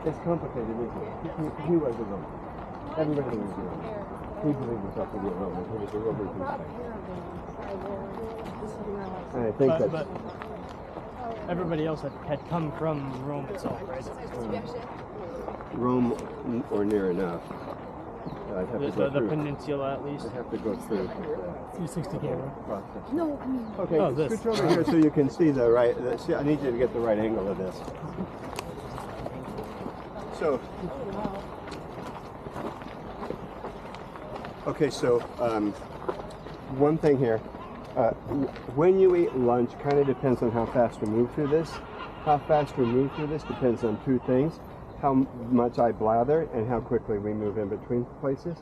It's complicated, isn't it? He was a Roman. Everybody was a Roman. He believed himself to be a Roman. He was a Roman priest. And I think but everybody else had come from Rome itself, right? Rome or near enough. I'd have to go The through. peninsula, at least. I'd have to go through. 360 camera. Process. No, Okay, oh, this. switch over here so you can see the right. See, I need you to get the right angle of this. So, okay, so one thing here. When you eat lunch, kind of depends on how fast we move through this. How fast we move through this depends on two things: how much I blather and how quickly we move in between places.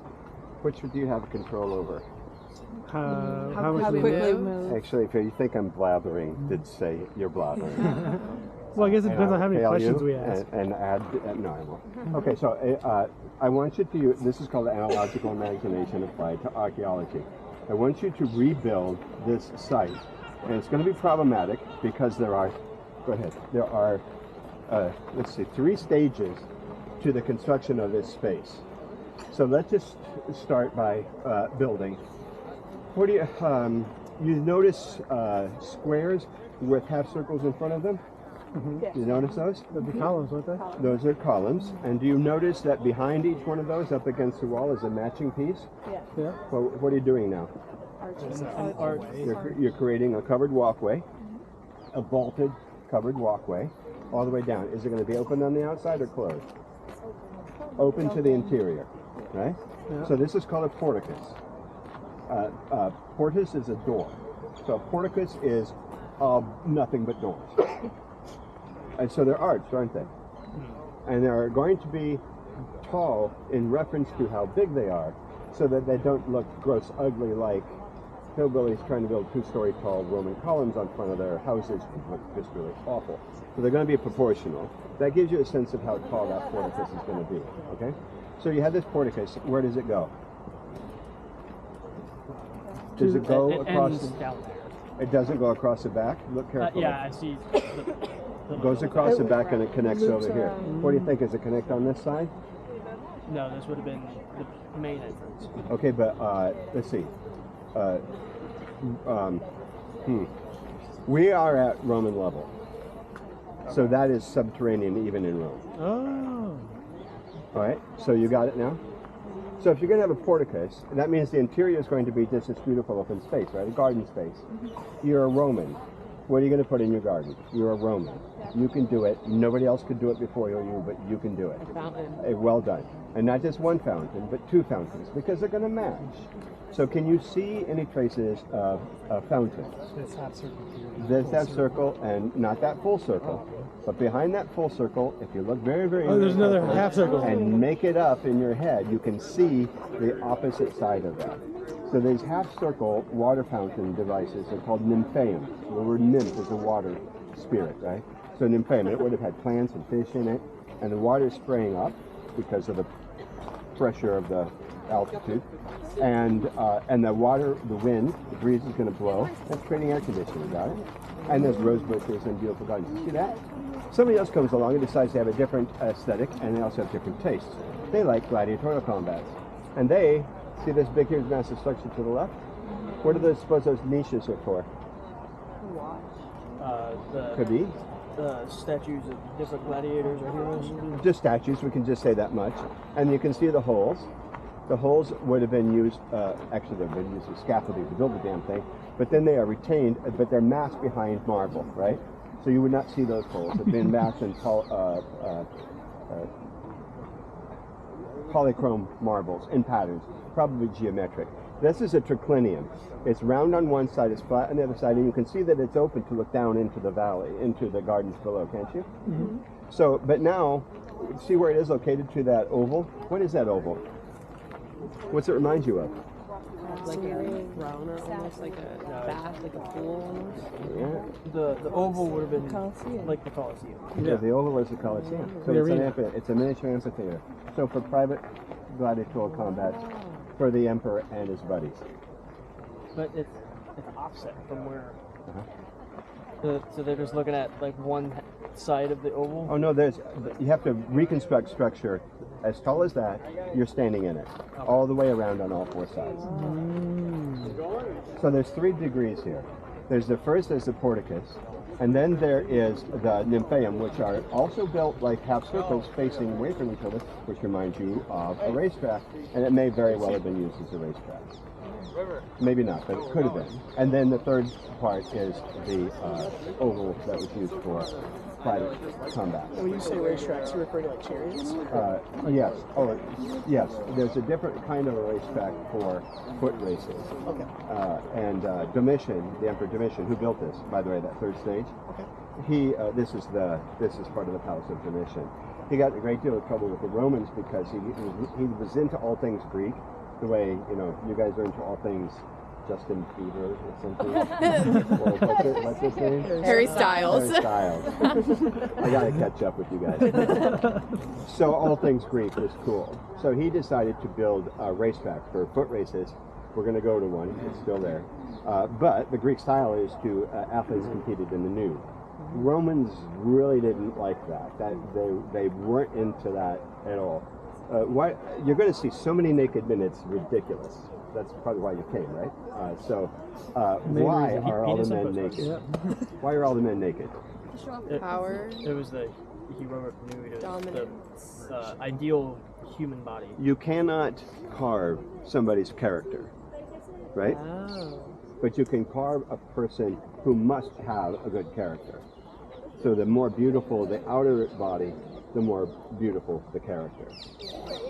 Which do you have control over? How much we move. Actually, if you think I'm blathering, did say you're blathering. Well, I guess it depends on how many Fail questions you we ask. And add, no, I won't. Okay, so I want you to use, this is called analogical imagination applied to archaeology. I want you to rebuild this site. And it's going to be problematic because there are, go ahead, there are, let's see, 3 stages to the construction of this space. So let's just start by building. What do you notice squares with half circles in front of them? Mm-hmm. You notice those? That'd be columns, wouldn't they? Those are columns. And do you notice that behind each one of those, up against the wall, is a matching piece? Yeah. Well, what are you doing now? You're creating a covered walkway, a vaulted covered walkway, all the way down. Is it going to be open on the outside or closed? Open to the interior, right? Yeah. So this is called a porticus. Portus is a door. So a porticus is nothing but doors. And so they're arched, aren't they? And they're going to be tall in reference to how big they are, so that they don't look gross ugly like hillbillies trying to build 2-story tall Roman columns on front of their houses would look just really awful. So they're going to be proportional. That gives you a sense of how tall that porticus is going to be, okay? So you have this porticus. Where does it go? Does it go across? Down there. It doesn't go across the back? Look carefully. Yeah, I see. It goes across the back and it connects over here. What do you think? Is it connect on this side? No, this would have been the main entrance. Okay, but let's see. We are at Roman level. So that is subterranean even in Rome. Oh. All right, so you got it now? So if you're going to have a porticus, that means the interior is going to be just this beautiful open space, right? A garden space. You're a Roman. What are you going to put in your garden? You're a Roman. You can do it. Nobody else could do it before you, but you can do it. A fountain. Well done. And not just one fountain, but 2 fountains, because they're going to match. So can you see any traces of a fountain? This half circle here. There's that circle, and not that full circle, but behind that full circle, if you look very, very there's another half circle. and make it up in your head, you can see the opposite side of that. So these half-circle water fountain devices are called nymphaeums. The word nymph is a water spirit, right? So nymphaeum, it would have had plants and fish in it, and the water is spraying up because of the pressure of the altitude, and the water, the wind, the breeze is going to blow. That's creating air conditioning, got it? And there's rose bushes and beautiful gardens. See that? Somebody else comes along and decides they have a different aesthetic, and they also have different tastes. They like gladiatorial combats, and they see this big, huge, massive structure to the left. What do they suppose those niches are for? Could be. The statues of different gladiators or heroes. Just statues, we can just say that much. And you can see the holes. The holes would have been used, actually they've been used as scaffolding to build the damn thing, but then they are retained, but they're masked behind marble, right? So you would not see those holes. They've been masked in polychrome marbles in patterns, probably geometric. This is a triclinium. It's round on one side, it's flat on the other side, and you can see that it's open to look down into the valley, into the gardens below, can't you? Mm-hmm. So, but now, see where it is located to that oval? What is that oval? What's it remind you of? Like a throne or almost like a bath, like a pool almost. Yeah. The oval would have been Colosseum. like the Colosseum. Yeah, the oval is the Colosseum. So it's a miniature amphitheater. So for private gladiatorial combats, for the emperor and his buddies. But it's offset from where. So they're just looking at like one side of the oval? Oh no, you have to reconstruct structure as tall as that. You're standing in it, all the way around on all four sides. So there's 3 degrees here. There's the first is the porticus, and then there is the nymphaeum, which are also built like half circles facing away from each other, which reminds you of a racetrack, and it may very well have been used as a racetrack. Maybe not, but it could have been. And then the third part is the oval that was used for private combat. When you say racetracks, you refer to like chariots? Yes. Oh, yes. There's a different kind of a racetrack for foot races. Okay. And Domitian, the Emperor Domitian, who built this, by the way, that third stage. Okay. He this is part of the palace of Domitian. He got a great deal of trouble with the Romans because he was into all things Greek, the way you guys are into all things Justin Bieber or something. Or what's his name? Harry Styles. Harry Styles. I gotta catch up with you guys. So all things Greek was cool. So he decided to build a racetrack for foot races. We're going to go to one. It's still there. But the Greek style is to athletes competed in the nude. Romans really didn't like that. They weren't into that at all. Why you're going to see so many naked men? It's ridiculous. That's probably why you came, right? Why are all the men naked? Yeah. Why are all the men naked? To show off power. It was the heroic nude. It was Dominance. the ideal human body. You cannot carve somebody's character, right? Oh. But you can carve a person who must have a good character. So the more beautiful the outer body, the more beautiful the character.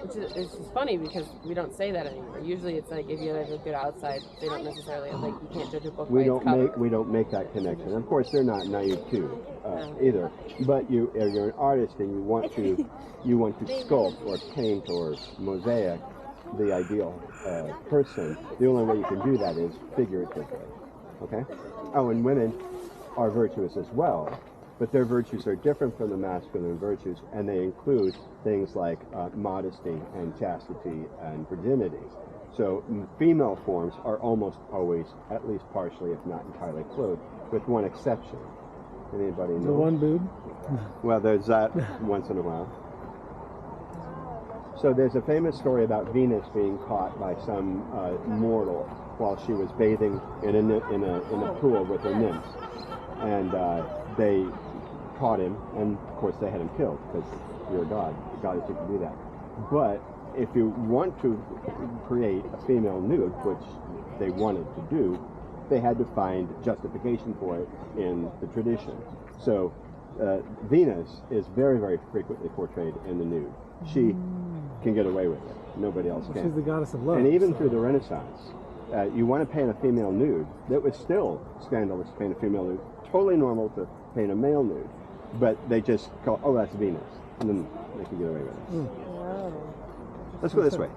It's just funny because we don't say that anymore. Usually it's like if you have a good outside, they don't necessarily like you can't judge a book by its cover. We don't make that connection. Of course, they're not naive too, either. But you're an artist and you want to sculpt or paint or mosaic the ideal person. The only way you can do that is figuratively. Okay. Oh, and women are virtuous as well. But their virtues are different from the masculine virtues, and they include things like modesty and chastity and virginity. So female forms are almost always, at least partially, if not entirely clothed, with one exception. Anybody know? The one boob? Well, there's that once in a while. So there's a famous story about Venus being caught by some mortal while she was bathing in a pool with her nymphs, and they caught him, and of course they had him killed because you're a god. God is you can do that. But if you want to create a female nude, which they wanted to do, they had to find justification for it in the tradition. So Venus is very, very frequently portrayed in the nude. She can get away with it. Nobody else can. She's the goddess of love. And even through the Renaissance, you want to paint a female nude, that was still scandalous to paint a female nude. Totally normal to paint a male nude. But they just go, oh, that's Venus. And then they can get away with it. Wow. Let's go this way.